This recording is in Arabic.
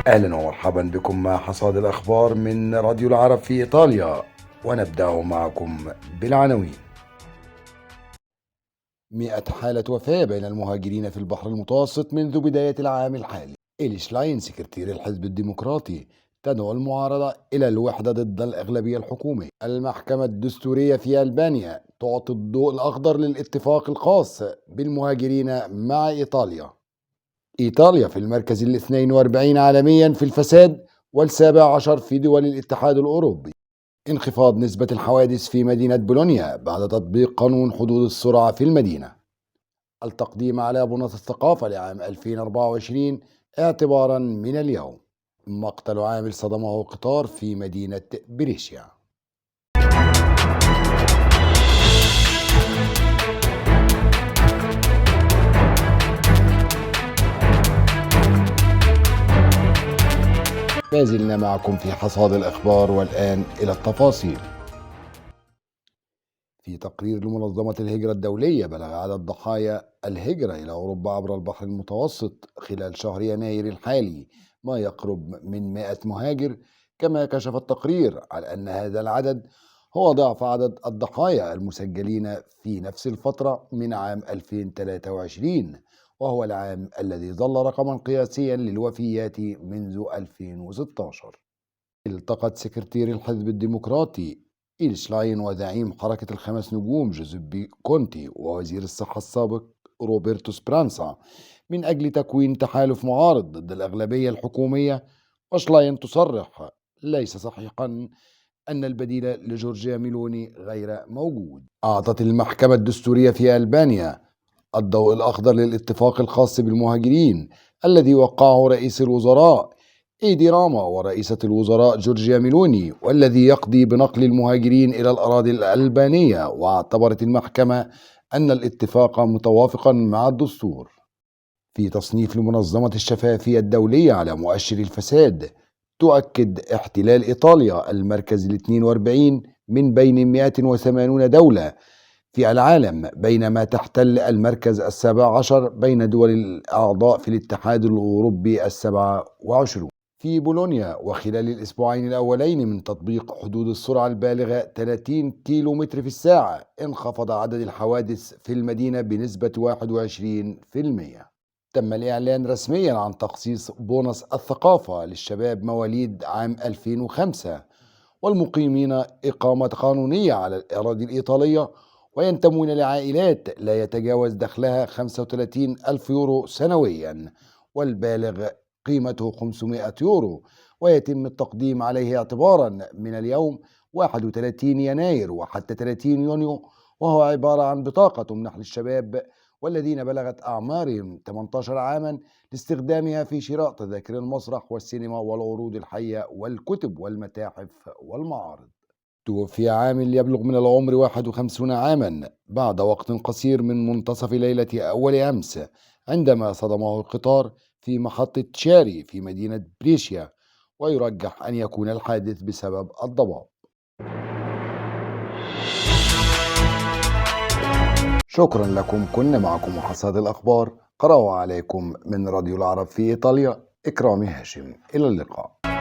أهلا ومرحبا بكم مع حصاد الأخبار من راديو العرب في إيطاليا، ونبدأ معكم بالعناوين. 100 حالة وفاة بين المهاجرين في البحر المتوسط منذ بداية العام الحالي. إلي شلاين سكرتير الحزب الديمقراطي تدعو المعارضة إلى الوحدة ضد الأغلبية الحكومية. المحكمة الدستورية في ألبانيا تعطي الضوء الأخضر للاتفاق الخاص بالمهاجرين مع إيطاليا. إيطاليا في المركز 42 عالميا في الفساد، وال17 في دول الاتحاد الأوروبي. انخفاض نسبة الحوادث في مدينة بولونيا بعد تطبيق قانون حدود السرعة في المدينة. التقديم على بونص الثقافة لعام 2024 اعتبارا من اليوم. مقتل عامل صدمه قطار في مدينة بريشيا. ما زلنا معكم في حصاد الأخبار، والآن إلى التفاصيل. في تقرير لمنظمة الهجرة الدولية، بلغ عدد ضحايا الهجرة إلى أوروبا عبر البحر المتوسط خلال شهر يناير الحالي ما يقرب من 100 مهاجر، كما كشف التقرير على أن هذا العدد هو ضعف عدد الضحايا المسجلين في نفس الفترة من عام 2023، وهو العام الذي ظل رقما قياسيا للوفيات منذ 2016. التقت سكرتير الحزب الديمقراطي إيل شلاين وزعيم حركة الخمس نجوم جوزيبي كونتي ووزير الصحة السابق روبرتو سبرانسا من أجل تكوين تحالف معارض ضد الأغلبية الحكومية. وشلاين تصرح: ليس صحيحا أن البديل لجورجيا ميلوني غير موجود. أعطت المحكمة الدستورية في ألبانيا الضوء الأخضر للاتفاق الخاص بالمهاجرين الذي وقعه رئيس الوزراء إيدي راما ورئيسة الوزراء جورجيا ميلوني، والذي يقضي بنقل المهاجرين إلى الأراضي الألبانية. واعتبرت المحكمة أن الاتفاق متوافقا مع الدستور. في تصنيف لمنظمة الشفافية الدولية على مؤشر الفساد، تؤكد احتلال إيطاليا المركز 42 من بين 180 دولة في العالم، بينما تحتل المركز 17 بين دول الأعضاء في الاتحاد الأوروبي 27. في بولونيا، وخلال الأسبوعين الأولين من تطبيق حدود السرعة البالغة 30 كيلومتر في الساعة، انخفض عدد الحوادث في المدينة بنسبة 21%. تم الإعلان رسميا عن تخصيص بونص الثقافة للشباب مواليد عام 2005 والمقيمين إقامة قانونية على الأراضي الإيطالية، وينتمون لعائلات لا يتجاوز دخلها 35 ألف يورو سنويا، والبالغ قيمته 500 يورو، ويتم التقديم عليه اعتبارا من اليوم 31 يناير وحتى 30 يونيو، وهو عبارة عن بطاقة تمنح للشباب والذين بلغت أعمارهم 18 عاما لاستخدامها في شراء تذاكر المسرح والسينما والعروض الحية والكتب والمتاحف والمعارض. توفي عامل يبلغ من العمر 51 عاما بعد وقت قصير من منتصف ليلة أول أمس، عندما صدمه القطار في محطة شاري في مدينة بريشيا، ويرجح أن يكون الحادث بسبب الضباب. شكرا لكم، كنا معكم وحصاد الأخبار، قرأوا عليكم من راديو العرب في إيطاليا إكرامي هاشم. إلى اللقاء.